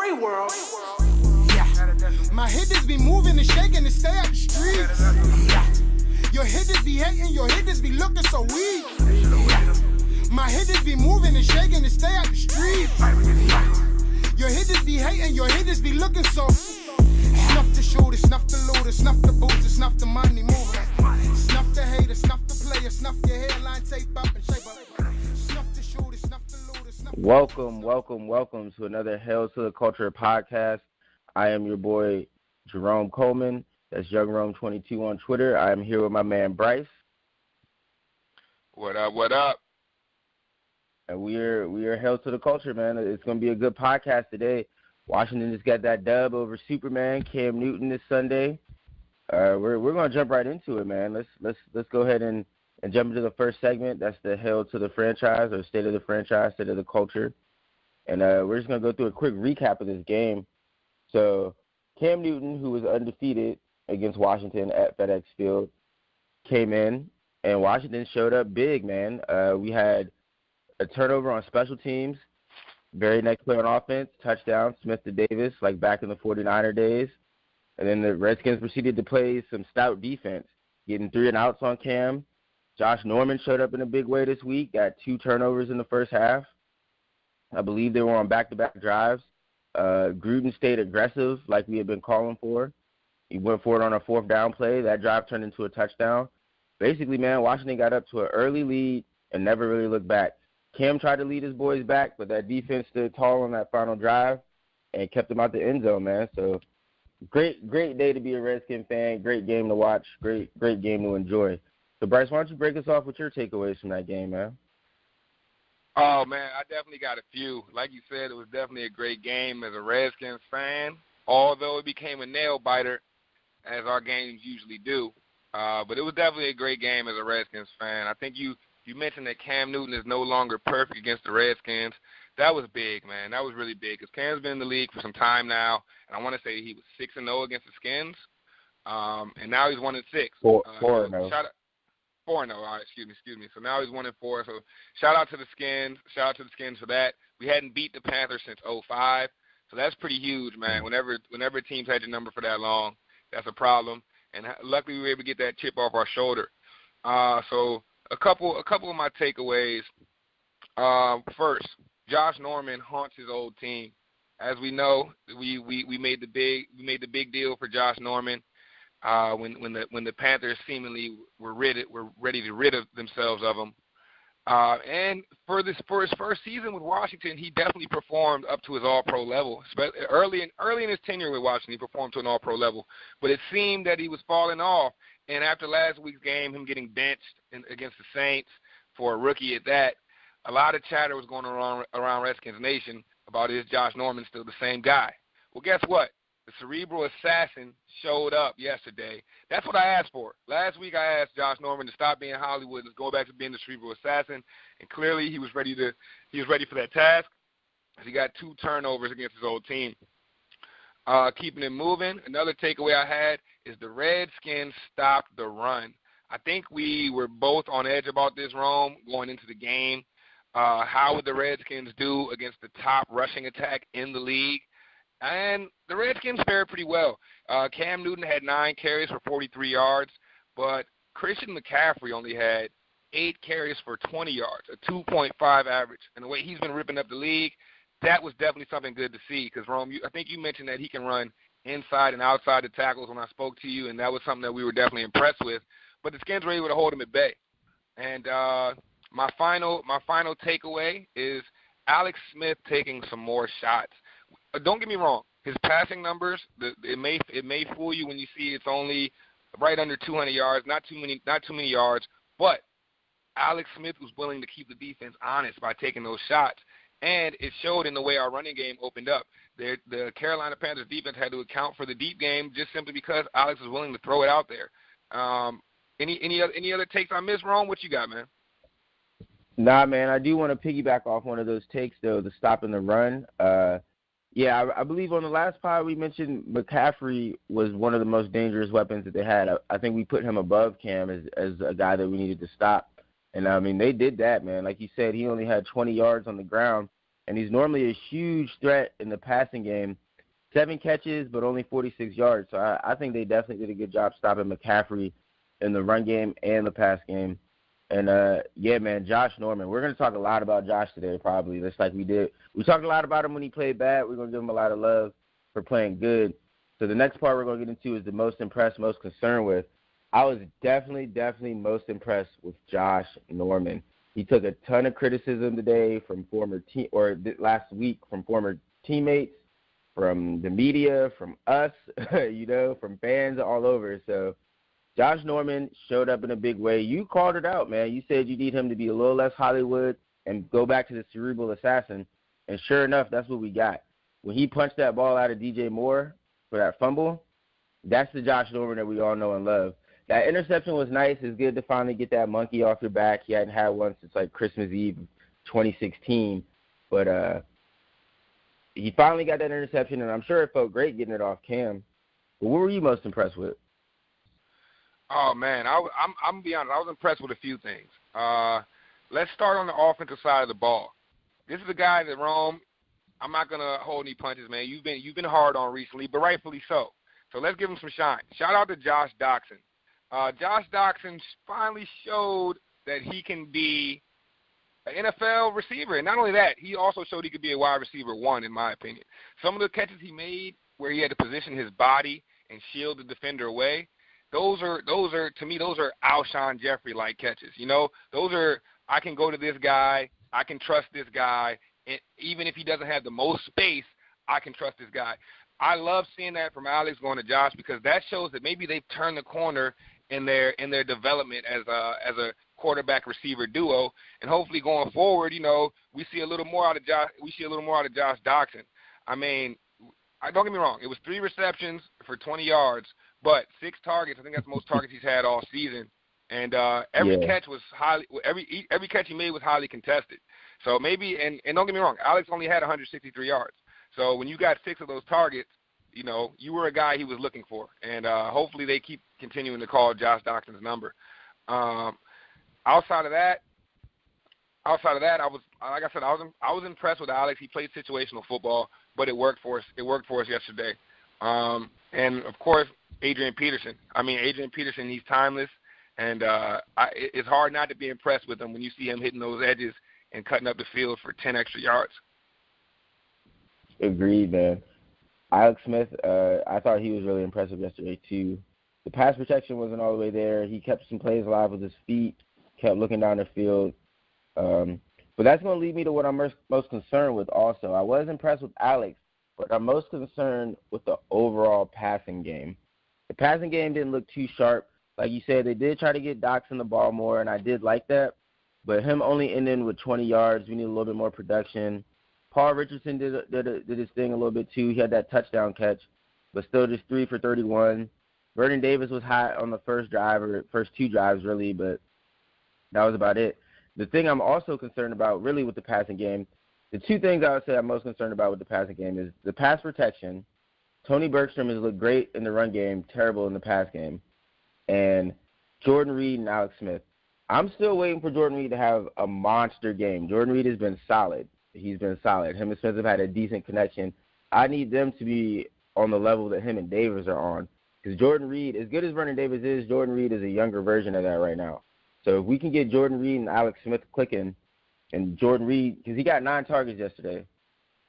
free world. Yeah. My hitters be moving and shaking and stay out the streets. Yeah. Your hitters be hating, your hitters be looking so weak. Yeah. My hitters be moving and shaking and stay out the streets. Yeah. Your hitters be hating, your hitters be looking so. Snuff the shooter, snuff the looter, snuff the booster, snuff the money mover. Snuff the hater, snuff the player, snuff your hairline, tape up and shape up. Snuff the shooter, snuff the looter, snuff the Welcome to another Hail to the Culture podcast. I am your boy, Jerome Coleman. That's Young Rome 22 on Twitter. I am here with my man, Bryce. What up? And we are Hail to the Culture, man. It's going to be a good podcast today. Washington just got that dub over Superman, Cam Newton, this Sunday. We're going to jump right into it, man. Let's go ahead and jump into the first segment. That's the Hail to the Franchise, or State of the Franchise, State of the Culture. And we're just going to go through a quick recap of this game. So Cam Newton, who was undefeated against Washington at FedEx Field, came in, and Washington showed up big, man. We had a turnover on special teams. Very next play on offense, touchdown, Smith to Davis, like back in the 49er days. And then the Redskins proceeded to play some stout defense, getting 3 and outs on Cam. Josh Norman showed up in a big way this week, got 2 turnovers in the first half. I believe they were on back-to-back drives. Gruden stayed aggressive like we had been calling for. He went for it on a 4th down play. That drive turned into a touchdown. Basically, man, Washington got up to an early lead and never really looked back. Cam tried to lead his boys back, but that defense stood tall on that final drive and kept them out the end zone, man. So great day to be a Redskin fan. Great game to watch. Great game to enjoy. So, Bryce, why don't you break us off with your takeaways from that game, man? Oh, man, I definitely got a few. Like you said, it was definitely a great game as a Redskins fan, although it became a nail-biter, as our games usually do. But it was definitely a great game as a Redskins fan. I think you mentioned that Cam Newton is no longer perfect against the Redskins. That was big, man. That was really big because Cam's been in the league for some time now, and I want to say he was 6-0 against the Skins, and now he's 1-6. 4-0. 4-0. All right, excuse me. So now he's 1-4. So shout out to the Skins. Shout out to the Skins for that. We hadn't beat the Panthers since 2005, so that's pretty huge, man. Whenever teams had your number for that long, that's a problem. And luckily we were able to get that chip off our shoulder. So a couple of my takeaways. First, Josh Norman haunts his old team. As we know, we made the big deal for Josh Norman. When the Panthers seemingly were ready to rid of themselves of him, and for his first season with Washington, he definitely performed up to his All-Pro level. Early in his tenure with Washington, he performed to an All-Pro level. But it seemed that he was falling off, and after last week's game, him getting benched against the Saints for a rookie at that, a lot of chatter was going around Redskins Nation about is Josh Norman still the same guy? Well, guess what? The cerebral assassin showed up yesterday. That's what I asked for. Last week I asked Josh Norman to stop being Hollywood and go back to being the cerebral assassin, and clearly he was ready for that task. He got 2 turnovers against his old team. Keeping it moving, another takeaway I had is the Redskins stopped the run. I think we were both on edge about this, Rome, going into the game. How would the Redskins do against the top rushing attack in the league? And the Redskins fared pretty well. Cam Newton had 9 carries for 43 yards, but Christian McCaffrey only had 8 carries for 20 yards, a 2.5 average. And the way he's been ripping up the league, that was definitely something good to see because, Rome, I think you mentioned that he can run inside and outside the tackles when I spoke to you, and that was something that we were definitely impressed with. But the Skins were able to hold him at bay. And my final takeaway is Alex Smith taking some more shots. Don't get me wrong. His passing numbers, it may fool you when you see it's only right under 200 yards, not too many yards. But Alex Smith was willing to keep the defense honest by taking those shots, and it showed in the way our running game opened up. The Carolina Panthers defense had to account for the deep game just simply because Alex was willing to throw it out there. Any other takes on Miss Rome? What you got, man? Nah, man, I do want to piggyback off one of those takes, though, the stopping the run. Yeah, I believe on the last pod we mentioned McCaffrey was one of the most dangerous weapons that they had. I think we put him above Cam as a guy that we needed to stop. And, I mean, they did that, man. Like you said, he only had 20 yards on the ground, and he's normally a huge threat in the passing game. 7 catches, but only 46 yards. So I think they definitely did a good job stopping McCaffrey in the run game and the pass game. And, yeah, man, Josh Norman. We're going to talk a lot about Josh today probably, just like we did. We talked a lot about him when he played bad. We're going to give him a lot of love for playing good. So the next part we're going to get into is the most impressed, most concerned with. I was definitely most impressed with Josh Norman. He took a ton of criticism today from last week from former teammates, from the media, from us, from fans all over. So Josh Norman showed up in a big way. You called it out, man. You said you need him to be a little less Hollywood and go back to the cerebral assassin. And sure enough, that's what we got. When he punched that ball out of DJ Moore for that fumble, that's the Josh Norman that we all know and love. That interception was nice. It's good to finally get that monkey off your back. He hadn't had one since, like, Christmas Eve 2016. But he finally got that interception, and I'm sure it felt great getting it off Cam. But what were you most impressed with? Oh, man, I'm going to be honest. I was impressed with a few things. Let's start on the offensive side of the ball. This is a guy that, Rome, I'm not going to hold any punches, man. You've been hard on recently, but rightfully so. So let's give him some shine. Shout out to Josh Doctson. Josh Doctson finally showed that he can be an NFL receiver. And not only that, he also showed he could be a wide receiver 1, in my opinion. Some of the catches he made where he had to position his body and shield the defender away, those are to me, those are Alshon Jeffrey-like catches. Those are, I can go to this guy, I can trust this guy, and even if he doesn't have the most space, I can trust this guy. I love seeing that from Alex going to Josh because that shows that maybe they've turned the corner in their development as a quarterback receiver duo, and hopefully going forward, we see a little more out of Josh. We see a little more out of Josh Doctson. I mean, don't get me wrong. It was 3 receptions for 20 yards, but 6 targets. I think that's the most targets he's had all season. And every catch was every catch he made was highly contested. So maybe, and don't get me wrong, Alex only had 163 yards. So when you got 6 of those targets, you were a guy he was looking for. And hopefully they keep continuing to call Josh Doctson's number. Outside of that, I was impressed with Alex. He played situational football, but it worked for us. It worked for us yesterday. And of course, Adrian Peterson. He's timeless, and it's hard not to be impressed with him when you see him hitting those edges and cutting up the field for 10 extra yards. Agreed, man. Alex Smith, I thought he was really impressive yesterday too. The pass protection wasn't all the way there. He kept some plays alive with his feet, kept looking down the field. But that's going to lead me to what I'm most concerned with also. I was impressed with Alex, but I'm most concerned with the overall passing game. The passing game didn't look too sharp. Like you said, they did try to get Doctson the ball more, and I did like that. But him only ending with 20 yards, we need a little bit more production. Paul Richardson did his thing a little bit too. He had that touchdown catch, but still just 3 for 31. Vernon Davis was hot on the first 2 drives really, but that was about it. The thing I'm also concerned about really with the passing game, the 2 things I would say I'm most concerned about with the passing game is the pass protection. Tony Bergstrom has looked great in the run game, terrible in the pass game. And Jordan Reed and Alex Smith. I'm still waiting for Jordan Reed to have a monster game. Jordan Reed has been solid. He's been solid. Him and Smith have had a decent connection. I need them to be on the level that him and Davis are on. Because Jordan Reed, as good as Vernon Davis is, Jordan Reed is a younger version of that right now. So if we can get Jordan Reed and Alex Smith clicking, and Jordan Reed, because he got 9 targets yesterday.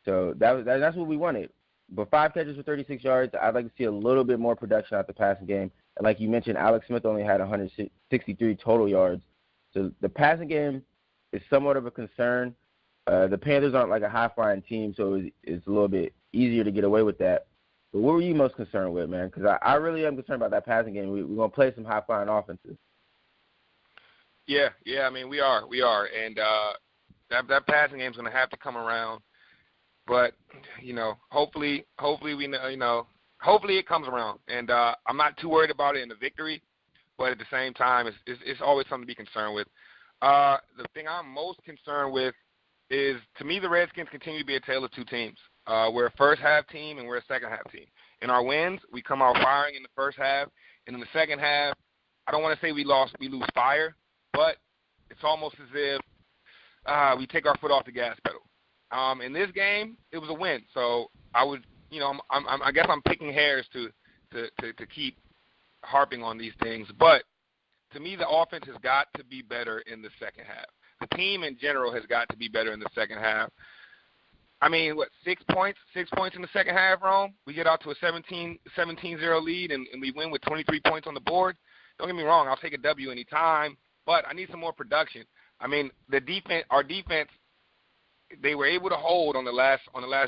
So that's what we wanted. But 5 catches for 36 yards, I'd like to see a little bit more production out the passing game. And like you mentioned, Alex Smith only had 163 total yards. So the passing game is somewhat of a concern. The Panthers aren't like a high-flying team, so it's a little bit easier to get away with that. But what were you most concerned with, man? Because I really am concerned about that passing game. We're going to play some high-flying offenses. Yeah, I mean, we are. And that passing game is going to have to come around. But, hopefully it comes around. And I'm not too worried about it in the victory, but at the same time, it's always something to be concerned with. The thing I'm most concerned with is, to me, the Redskins continue to be a tale of 2 teams. We're a first-half team and we're a second-half team. In our wins, we come out firing in the first half, and in the second half, I don't want to say we lose fire, but it's almost as if we take our foot off the gas pedal. In this game, it was a win. So I would, I guess I'm picking hairs to keep harping on these things. But to me, the offense has got to be better in the second half. The team in general has got to be better in the second half. I mean, 6 points? 6 points in the second half, Rome? We get out to a 17-0 lead, and we win with 23 points on the board. Don't get me wrong, I'll take a W any time, but I need some more production. I mean, our defense, they were able to hold on the last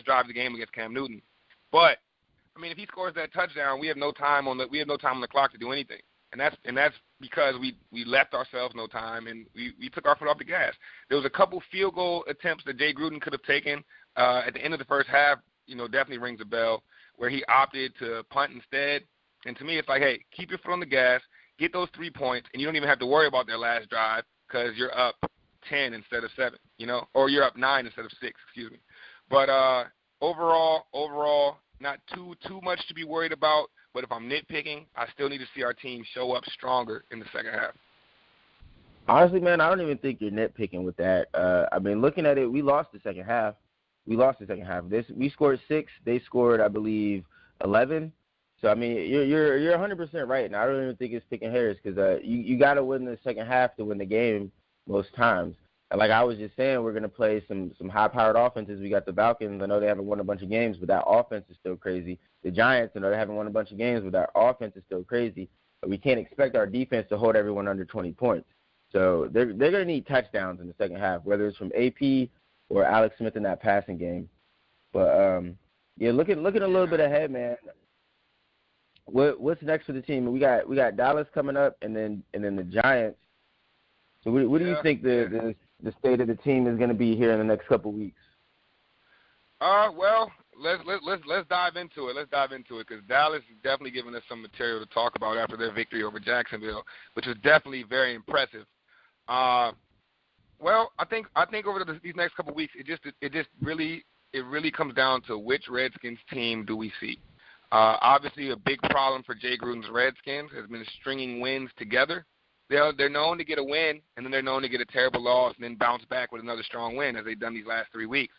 drive of the game against Cam Newton. But I mean, if he scores that touchdown, we have no time on the clock to do anything. And that's because we left ourselves no time, and we took our foot off the gas. There was a couple field goal attempts that Jay Gruden could have taken at the end of the first half, definitely rings a bell, where he opted to punt instead. And to me, it's like, hey, keep your foot on the gas, get those 3 points, and you don't even have to worry about their last drive because you're up 10 instead of 7, or you're up 9 instead of 6, excuse me. But overall, not too much to be worried about. But if I'm nitpicking, I still need to see our team show up stronger in the second half. Honestly, man, I don't even think you're nitpicking with that. I mean, looking at it, we lost the second half. We scored 6. They scored, I believe, 11. So, I mean, you're 100% right, and I don't even think it's picking hairs because you got to win the second half to win the game most times. And like I was just saying, we're going to play some high-powered offenses. We got the Falcons. I know they haven't won a bunch of games, but that offense is still crazy. The Giants, I know they haven't won a bunch of games, but that offense is still crazy. But we can't expect our defense to hold everyone under 20 points. So they're going to need touchdowns in the second half, whether it's from AP or Alex Smith in that passing game. But, looking a little bit ahead, man. What's next for the team? We got Dallas coming up, and then the Giants. So what do you think the state of the team is going to be here in the next couple of weeks? Well, let's dive into it. Because Dallas is definitely giving us some material to talk about after their victory over Jacksonville, which was definitely very impressive. Well, I think over these next couple of weeks, it just really comes down to which Redskins team do we see. Obviously, a big problem for Jay Gruden's Redskins has been stringing wins together. They're known to get a win, and then they're known to get a terrible loss and then bounce back with another strong win, as they've done these last 3 weeks.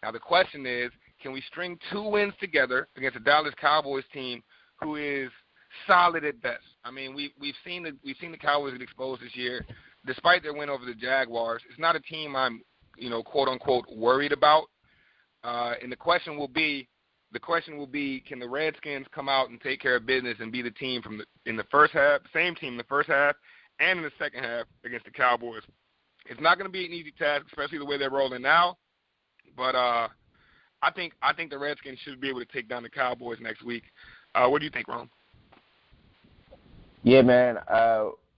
Now, the question is, can we string 2 wins together against a Dallas Cowboys team who is solid at best? I mean, we've seen the Cowboys get exposed this year. Despite their win over the Jaguars, it's not a team I'm, quote unquote, worried about. And the question will be, can the Redskins come out and take care of business and be the team in the first half, same team in the first half and in the second half against the Cowboys? It's not going to be an easy task, especially the way they're rolling now. But I think the Redskins should be able to take down the Cowboys next week. What do you think, Rome? Yeah, man.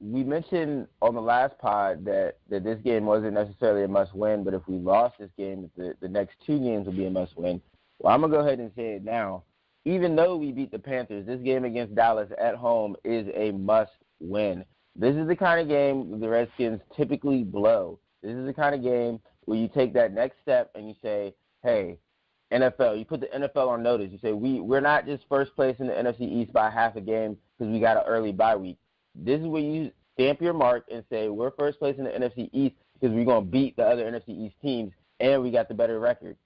We mentioned on the last pod that this game wasn't necessarily a must-win, but if we lost this game, the next 2 games would be a must-win. Well, I'm going to go ahead and say it now. Even though we beat the Panthers, this game against Dallas at home is a must-win. This is the kind of game the Redskins typically blow. This is the kind of game where you take that next step and you say, hey, NFL, you put the NFL on notice. You say, we're not just first place in the NFC East by half a game because we got an early bye week. This is where you stamp your mark and say, we're first place in the NFC East because we're going to beat the other NFC East teams and we got the better record.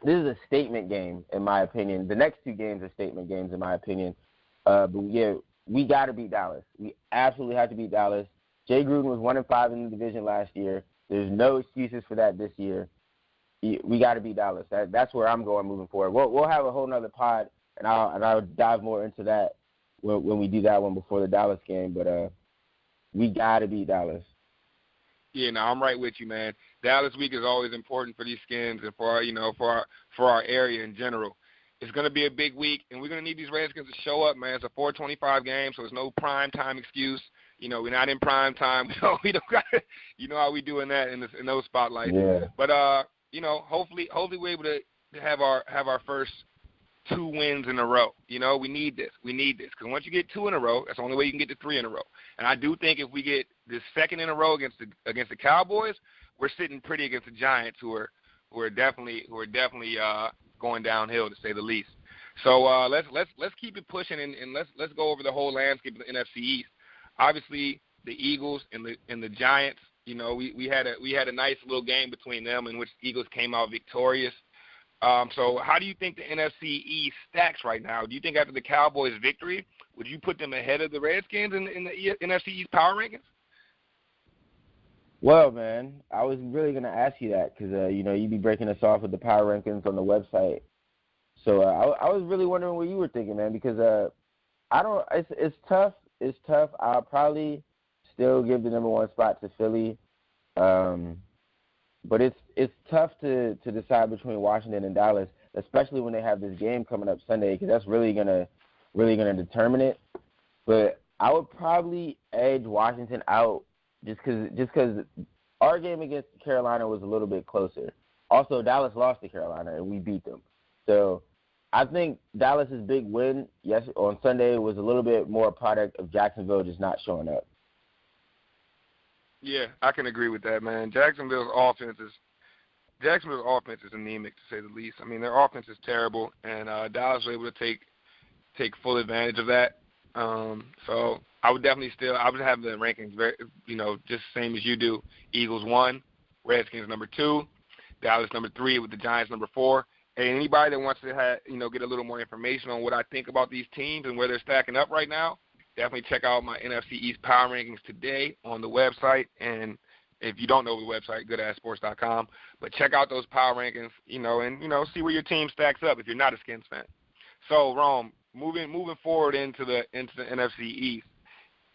This is a statement game, in my opinion. The next 2 games are statement games, in my opinion. But, yeah, we got to beat Dallas. We absolutely have to beat Dallas. Jay Gruden was 1-5 in the division last year. There's no excuses for that this year. We got to beat Dallas. That's where I'm going moving forward. We'll have a whole nother pod, and I'll dive more into that when we do that one before the Dallas game. But we got to beat Dallas. Yeah, no, I'm right with you, man. Dallas week is always important for these Skins and for our area in general. It's going to be a big week, and we're going to need these Redskins to show up, man. It's a 4:25 game, so it's no prime time excuse. We're not in prime time. We don't got, how we do in that in those spotlights. Yeah. But hopefully we're able to have our first 2 wins in a row. We need this because once you get 2 in a row, that's the only way you can get to 3 in a row. And I do think if we get this second in a row against the Cowboys, we're sitting pretty against the Giants, who are definitely going downhill, to say the least. So let's keep it pushing and let's go over the whole landscape of the NFC East. Obviously, the Eagles and the Giants we had a nice little game between them in which the Eagles came out victorious. So how do you think the NFC East stacks right now? Do you think after the Cowboys' victory, would you put them ahead of the Redskins in the NFC East power rankings? Well, man, I was really going to ask you that because, you'd be breaking us off with the power rankings on the website. So I was really wondering what you were thinking, man, because it's tough. It's tough. I'll probably still give the number one spot to Philly. But it's tough to decide between Washington and Dallas, especially when they have this game coming up Sunday, because that's really gonna determine it. But I would probably edge Washington out just because our game against Carolina was a little bit closer. Also, Dallas lost to Carolina and we beat them. So I think Dallas's big win on Sunday was a little bit more a product of Jacksonville just not showing up. Yeah, I can agree with that, man. Jacksonville's offense is anemic, to say the least. I mean, their offense is terrible, and Dallas was able to take full advantage of that. So I would definitely I would have the rankings very, just the same as you do. Eagles 1, Redskins number 2, Dallas number 3, with the Giants number 4. And anybody that wants to get a little more information on what I think about these teams and where they're stacking up right now, definitely check out my NFC East power rankings today on the website. And if you don't know the website, goodasssports.com. But check out those power rankings, and see where your team stacks up if you're not a Skins fan. So, Rome, moving forward into the NFC East,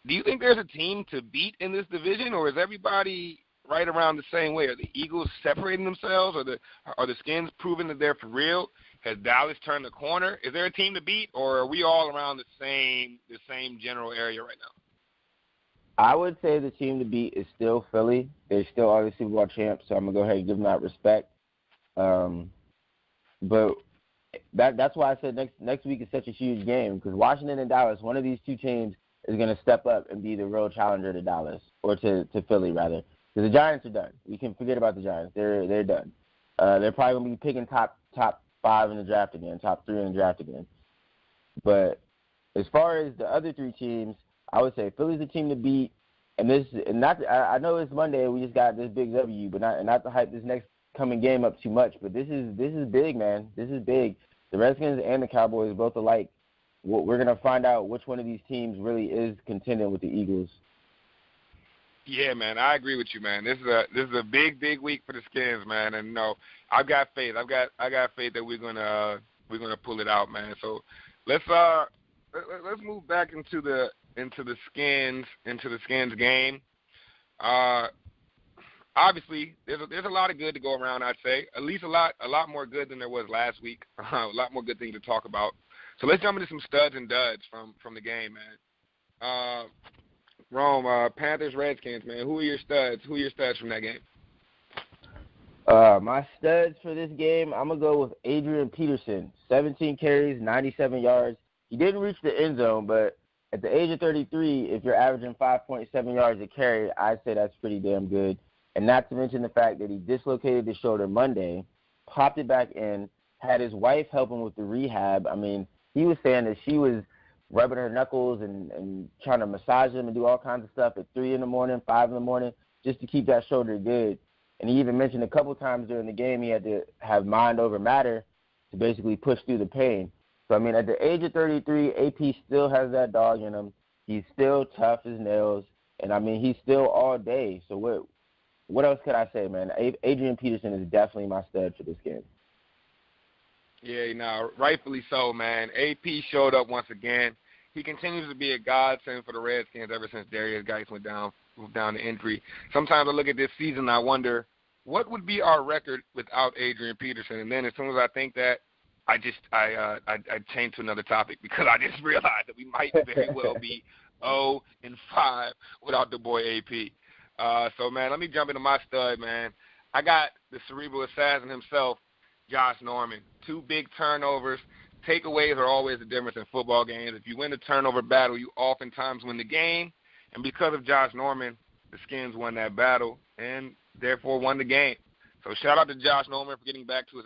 do you think there's a team to beat in this division, or is everybody right around the same way? Are the Eagles separating themselves, or are the Skins proving that they're for real? Has Dallas turned the corner? Is there a team to beat, or are we all around the same general area right now? I would say the team to beat is still Philly. They're still the Super Bowl champs, so I'm going to go ahead and give them that respect. But that's why I said next week is such a huge game, because Washington and Dallas, one of these two teams is going to step up and be the real challenger to Dallas, or to Philly, rather. Because the Giants are done. We can forget about the Giants. They're done. They're probably going to be picking top 5 in the draft again, top 3 in the draft again. But as far as the other 3 teams, I would say Philly's the team to beat. I know it's Monday and we just got this big W, but not to hype this next coming game up too much. But this is big, man. This is big. The Redskins and the Cowboys both alike. We're gonna find out which one of these teams really is contending with the Eagles. Yeah, man, I agree with you, man. This is a big week for the Skins, man. And I've got faith. I got faith that we're gonna pull it out, man. So let's move back into the Skins game. Obviously, there's a lot of good to go around. I'd say at least a lot more good than there was last week. A lot more good things to talk about. So let's jump into some studs and duds from the game, man. Rome, Panthers, Redskins, man. Who are your studs? Who are your studs from that game? My studs for this game, I'm going to go with Adrian Peterson. 17 carries, 97 yards. He didn't reach the end zone, but at the age of 33, if you're averaging 5.7 yards a carry, I'd say that's pretty damn good. And not to mention the fact that he dislocated his shoulder Monday, popped it back in, had his wife help him with the rehab. I mean, he was saying that she was rubbing her knuckles and trying to massage him and do all kinds of stuff at 3 in the morning, 5 in the morning, just to keep that shoulder good. And he even mentioned a couple times during the game he had to have mind over matter to basically push through the pain. So, I mean, at the age of 33, AP still has that dog in him. He's still tough as nails. And, I mean, he's still all day. So what else could I say, man? Adrian Peterson is definitely my stud for this game. Yeah, rightfully so, man. AP showed up once again. He continues to be a godsend for the Redskins ever since Darius Geis moved down to injury. Sometimes I look at this season and I wonder, what would be our record without Adrian Peterson? And then as soon as I think that, I changed to another topic because I just realized that we might very well be 0-5 without the boy AP. So, man, let me jump into my stud, man. I got the cerebral assassin himself, Josh Norman. 2 big turnovers. Takeaways are always the difference in football games. If you win the turnover battle, you oftentimes win the game. And because of Josh Norman, the Skins won that battle and therefore won the game. So shout out to Josh Norman for getting back to his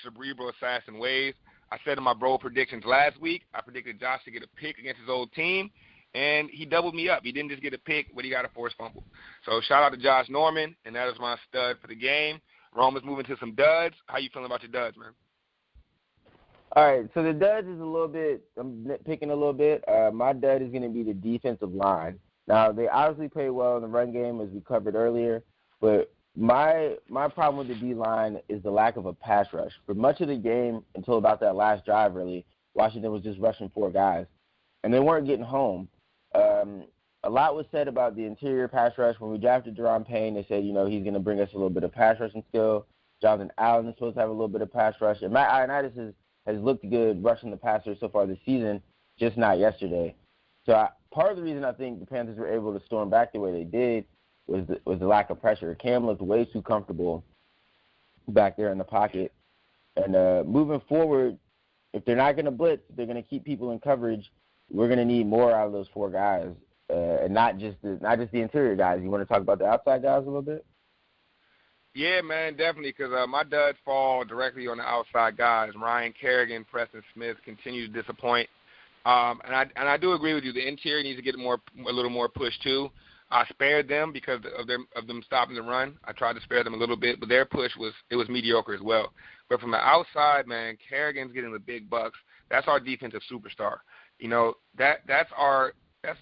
cerebral assassin ways. I said in my bro predictions last week, I predicted Josh to get a pick against his old team, and he doubled me up. He didn't just get a pick, but he got a forced fumble. So shout out to Josh Norman, and that is my stud for the game. Rome is moving to some duds. How you feeling about your duds, man? All right, so the duds is a little bit, I'm nitpicking a little bit. My dud is going to be the defensive line. Now, they obviously played well in the run game, as we covered earlier, but my problem with the D-line is the lack of a pass rush. For much of the game, until about that last drive, really, Washington was just rushing 4 guys, and they weren't getting home. A lot was said about the interior pass rush. When we drafted Deron Payne, they said, he's going to bring us a little bit of pass rushing skill. Jonathan Allen is supposed to have a little bit of pass rush. And Matt Ioannidis has looked good rushing the passer so far this season, just not yesterday. So part of the reason I think the Panthers were able to storm back the way they did was the lack of pressure. Cam looked way too comfortable back there in the pocket. And moving forward, if they're not going to blitz, they're going to keep people in coverage. We're going to need more out of those 4 guys, and not just the interior guys. You want to talk about the outside guys a little bit? Yeah, man, definitely, because my duds fall directly on the outside guys. Ryan Kerrigan, Preston Smith continue to disappoint. And I do agree with you. The interior needs to get a little more push too. I spared them because of them stopping the run. I tried to spare them a little bit, but their push was mediocre as well. But from the outside, man, Kerrigan's getting the big bucks. That's our defensive superstar.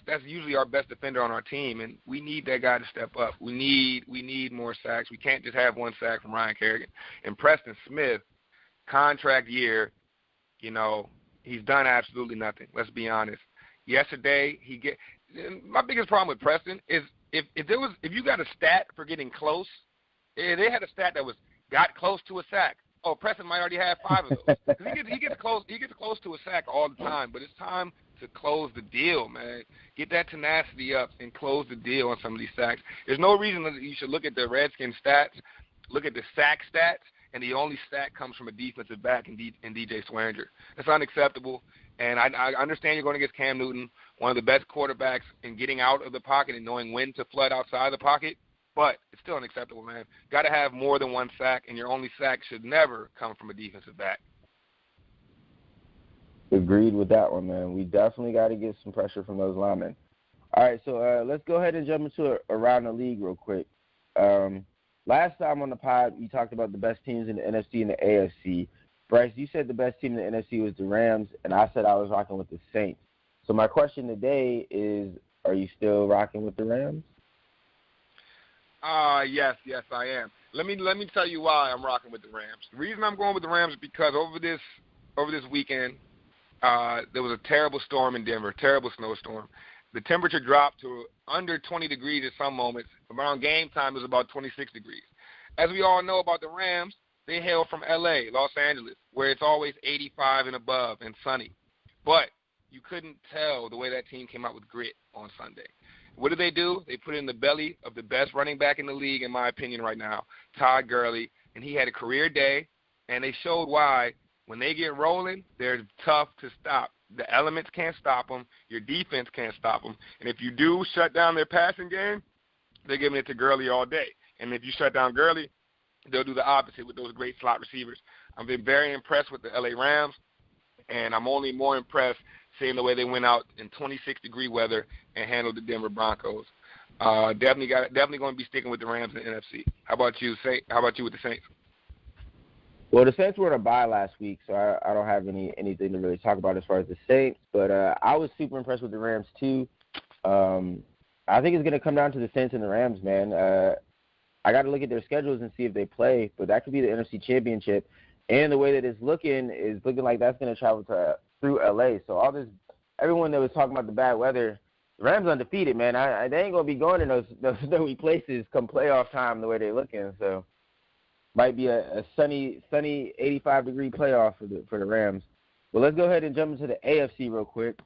That's usually our best defender on our team, and we need that guy to step up. We need more sacks. We can't just have 1 sack from Ryan Kerrigan. And Preston Smith, contract year, he's done absolutely nothing. Let's be honest. Yesterday, my biggest problem with Preston is if you got a stat for getting close, they had a stat that was got close to a sack. Oh, Preston might already have 5 of those. He gets close to a sack all the time, but it's time to close the deal, man. Get that tenacity up and close the deal on some of these sacks. There's no reason that you should look at the Redskins stats, look at the sack stats, and the only sack comes from a defensive back in DJ Swearinger. That's unacceptable, and I understand you're going against Cam Newton, one of the best quarterbacks in getting out of the pocket and knowing when to flood outside the pocket, but it's still unacceptable, man. Got to have more than 1 sack, and your only sack should never come from a defensive back. Agreed with that one, man. We definitely got to get some pressure from those linemen. All right, so let's go ahead and jump into around the league real quick. Last time on the pod, you talked about the best teams in the NFC and the AFC. Bryce, you said the best team in the NFC was the Rams, and I said I was rocking with the Saints. So my question today is, are you still rocking with the Rams? Yes, I am. Let me tell you why I'm rocking with the Rams. The reason I'm going with the Rams is because over this weekend, there was a terrible storm in Denver, terrible snowstorm. The temperature dropped to under 20 degrees at some moments. Around game time, it was about 26 degrees. As we all know about the Rams, they hail from L.A., Los Angeles, where it's always 85 and above and sunny. But you couldn't tell the way that team came out with grit on Sunday. What did they do? They put in the belly of the best running back in the league, in my opinion right now, Todd Gurley, and he had a career day, and they showed why when they get rolling, they're tough to stop. The elements can't stop them. Your defense can't stop them. And if you do shut down their passing game, they're giving it to Gurley all day. And if you shut down Gurley, they'll do the opposite with those great slot receivers. I've been very impressed with the L.A. Rams, and I'm only more impressed seeing the way they went out in 26-degree weather and handled the Denver Broncos. Definitely going to be sticking with the Rams in the NFC. How about you, How about you with the Saints? Well, the Saints were on a bye last week, so I don't have anything to really talk about as far as the Saints. But I was super impressed with the Rams, too. I think it's going to come down to the Saints and the Rams, man. I got to look at their schedules and see if they play, but that could be the NFC Championship. And the way that it's looking like that's going to travel through L.A. So everyone that was talking about the bad weather, the Rams undefeated, man. They ain't going to be going in those snowy places come playoff time the way they're looking. So might be a sunny 85-degree playoff for the Rams. Well, let's go ahead and jump into the AFC real quick.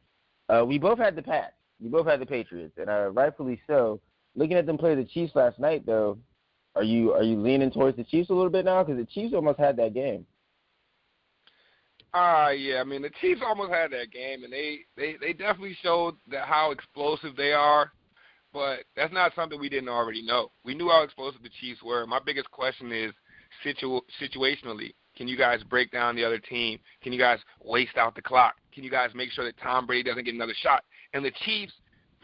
We both had the Pats. We both had the Patriots, and rightfully so. Looking at them play the Chiefs last night, though, are you leaning towards the Chiefs a little bit now? Because the Chiefs almost had that game. Yeah, I mean, the Chiefs almost had that game, and they definitely showed how explosive they are, but that's not something we didn't already know. We knew how explosive the Chiefs were. My biggest question is situationally, can you guys break down the other team? Can you guys waste out the clock? Can you guys make sure that Tom Brady doesn't get another shot? And the Chiefs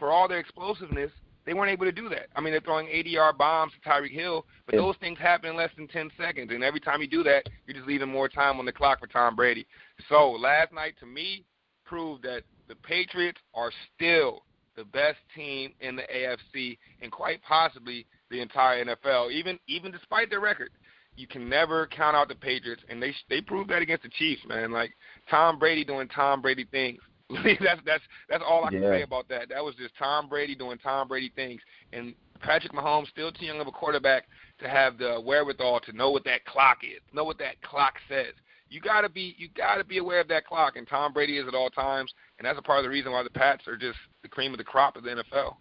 for all their explosiveness, they weren't able to do that. I mean, they're throwing 80-yard bombs to Tyreek Hill, but those things happen in less than 10 seconds. And every time you do that, you're just leaving more time on the clock for Tom Brady. So last night, to me, proved that the Patriots are still the best team in the AFC and quite possibly the entire NFL, even despite their record. You can never count out the Patriots, and they proved that against the Chiefs, man. Like, Tom Brady doing Tom Brady things. That's all I can say about that. That was just Tom Brady doing Tom Brady things. And Patrick Mahomes, still too young of a quarterback to have the wherewithal to know what that clock is, know what that clock says. You gotta be aware of that clock, and Tom Brady is at all times, and that's a part of the reason why the Pats are just the cream of the crop of the NFL.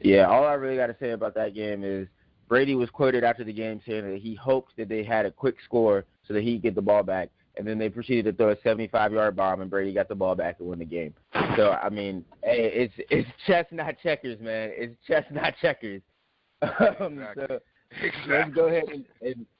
Yeah, all I really got to say about that game is Brady was quoted after the game saying that he hoped that they had a quick score so that he could get the ball back, and then they proceeded to throw a 75-yard bomb, and Brady got the ball back and win the game. So, I mean, hey, it's chess, not checkers, man. It's chess, not checkers. So let's go ahead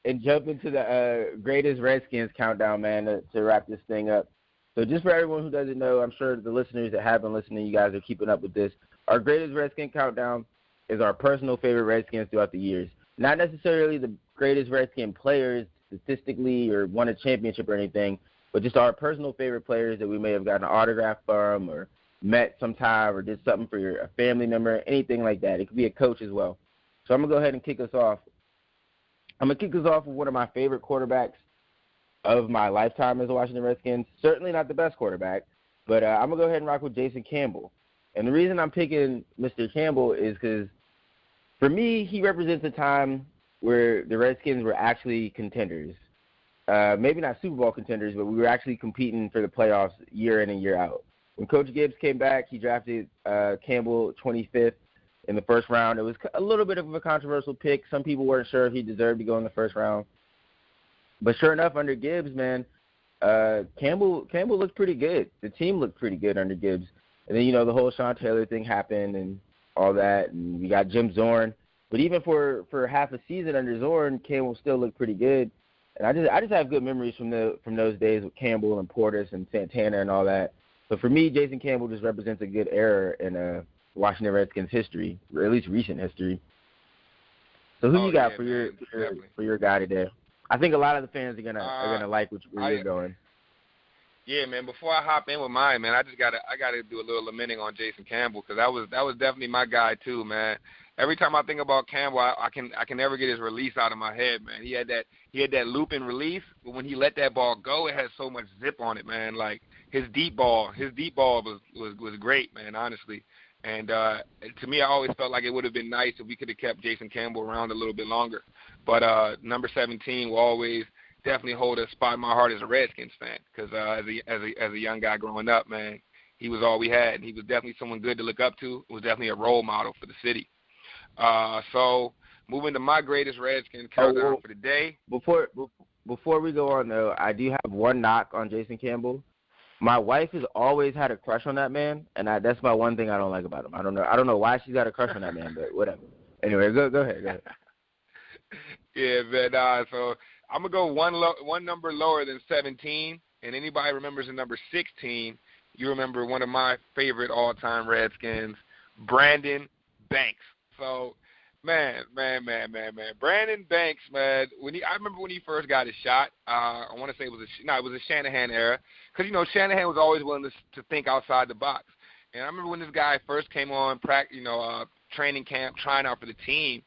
and jump into the greatest Redskins countdown, man, to wrap this thing up. So just for everyone who doesn't know, I'm sure the listeners that have been listening, you guys are keeping up with this. Our greatest Redskin countdown is our personal favorite Redskins throughout the years. Not necessarily the greatest Redskin players statistically or won a championship or anything, but just our personal favorite players that we may have gotten an autograph from or met sometime or did something for a family member, anything like that. It could be a coach as well. So I'm going to go ahead and kick us off. I'm going to kick us off with one of my favorite quarterbacks of my lifetime as a Washington Redskins. Certainly not the best quarterback, but I'm going to go ahead and rock with Jason Campbell. And the reason I'm picking Mr. Campbell is because, for me, he represents a time where the Redskins were actually contenders. Maybe not Super Bowl contenders, but we were actually competing for the playoffs year in and year out. When Coach Gibbs came back, he drafted Campbell 25th in the first round. It was a little bit of a controversial pick. Some people weren't sure if he deserved to go in the first round. But sure enough, under Gibbs, man, Campbell looked pretty good. The team looked pretty good under Gibbs. And then, the whole Sean Taylor thing happened and all that, and we got Jim Zorn. But even for half a season under Zorn, Campbell still looked pretty good. And I just have good memories from those days with Campbell and Portis and Santana and all that. But for me, Jason Campbell just represents a good era in Washington Redskins history, or at least recent history. So who you got for your guy today? I think a lot of the fans are gonna like where you're going. Yeah, man. Before I hop in with mine, man, I gotta do a little lamenting on Jason Campbell because that was definitely my guy too, man. Every time I think about Campbell, I can never get his release out of my head, man. He had that loop and release, but when he let that ball go, it had so much zip on it, man. Like his deep ball was great, man. Honestly, and to me, I always felt like it would have been nice if we could have kept Jason Campbell around a little bit longer. But number 17 will always definitely hold a spot in my heart as a Redskins fan because as a young guy growing up, man, he was all we had. And he was definitely someone good to look up to. He was definitely a role model for the city. So moving to my greatest Redskins countdown for the day. Before we go on, though, I do have one knock on Jason Campbell. My wife has always had a crush on that man, and that's my one thing I don't like about him. I don't know why she's got a crush on that man, but whatever. Anyway, go ahead. Yeah, man. So I'm going to go one number lower than 17, and anybody remembers the number 16, you remember one of my favorite all-time Redskins, Brandon Banks. So, man. Brandon Banks, man, I remember when he first got his shot, I want to say it was a Shanahan era, because, Shanahan was always willing to think outside the box. And I remember when this guy first came on, training camp, trying out for the team,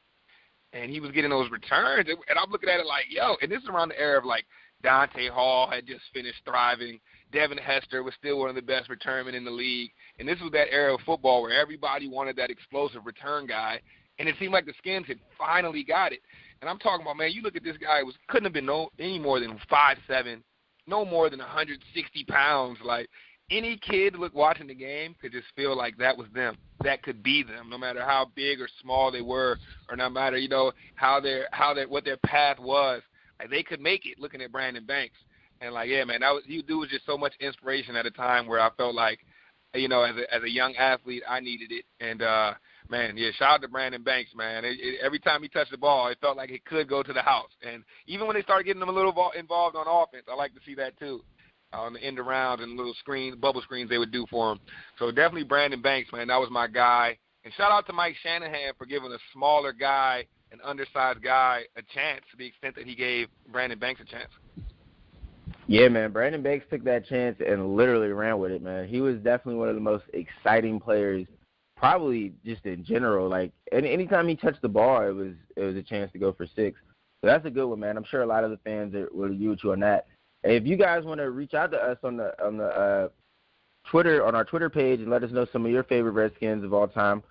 and he was getting those returns, and I'm looking at it like, yo, and this is around the era of, like, Dante Hall had just finished thriving. Devin Hester was still one of the best returnmen in the league. And this was that era of football where everybody wanted that explosive return guy, and it seemed like the Skins had finally got it. And I'm talking about, man, you look at this guy, couldn't have been any more than 5'7", no more than 160 pounds. Like, any kid watching the game could just feel like that was them. That could be them, no matter how big or small they were, or no matter what their path was. Like, they could make it looking at Brandon Banks. And like, yeah, man, dude was just so much inspiration at a time where I felt like, as a young athlete, I needed it. And man, yeah, shout out to Brandon Banks, man. Every time he touched the ball, it felt like it could go to the house. And even when they started getting him a little involved on offense, I like to see that too. on the end arounds and little bubble screens they would do for him. So definitely Brandon Banks, man, that was my guy. And shout out to Mike Shanahan for giving a smaller guy, an undersized guy, a chance to the extent that he gave Brandon Banks a chance. Yeah, man, Brandon Banks took that chance and literally ran with it, man. He was definitely one of the most exciting players, probably just in general. Like, anytime he touched the ball, it was a chance to go for 6. So that's a good one, man. I'm sure a lot of the fans will agree with you on that. Hey, if you guys want to reach out to us on the Twitter, on our Twitter page, and let us know some of your favorite Redskins of all time,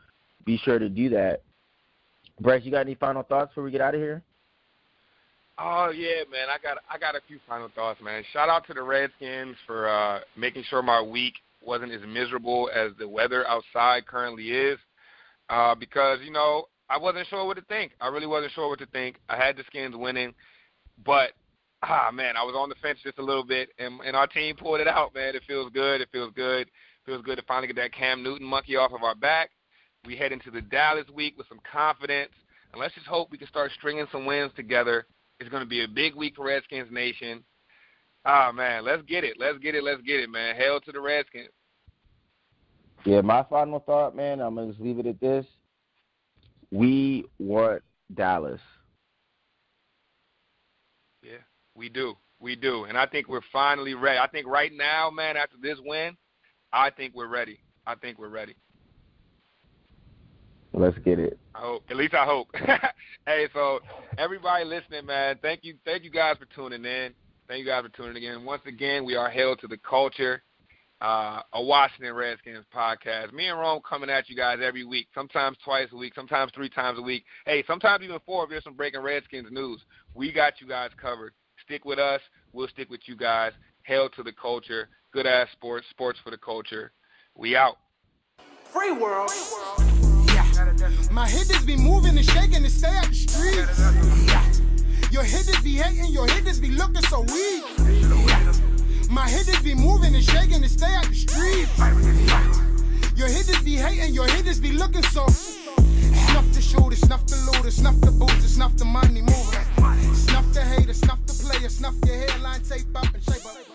be sure to do that. Bryce, you got any final thoughts before we get out of here? Oh, yeah, man. I got a few final thoughts, man. Shout out to the Redskins for making sure my week wasn't as miserable as the weather outside currently is because, you know, I wasn't sure what to think. I really wasn't sure what to think. I had the Skins winning, but, man, I was on the fence just a little bit, and our team pulled it out, man. It feels good. It feels good. It feels good to finally get that Cam Newton monkey off of our back. We head into the Dallas week with some confidence, and let's just hope we can start stringing some wins together. It's going to be a big week for Redskins Nation. Man, let's get it. Let's get it, man. Hail to the Redskins. Yeah, my final thought, man, I'm going to just leave it at this. We want Dallas. Yeah, we do. We do. And I think we're finally ready. I think right now, man, after this win, I think we're ready. Let's get it. I hope. At least I hope. Hey, so everybody listening, man, thank you guys for tuning in. Thank you guys for tuning in. Once again, we are Hail to the Culture, a Washington Redskins podcast. Me and Rome coming at you guys every week, sometimes twice a week, sometimes 3 times a week. Hey, sometimes even 4 if there's some breaking Redskins news. We got you guys covered. Stick with us. We'll stick with you guys. Hail to the culture. Good-ass sports. Sports for the culture. We out. Free world. My hitters be moving and shaking to stay out the streets. Your hitters be hating, your hitters be looking so weak. My hitters be moving and shaking to stay out the streets. Your hitters be hating, your hitters be looking so. Snuff the shooter, snuff the looter, snuff the booster, snuff the money mover. Snuff the hater, snuff the player, snuff your hairline, tape up and shape up.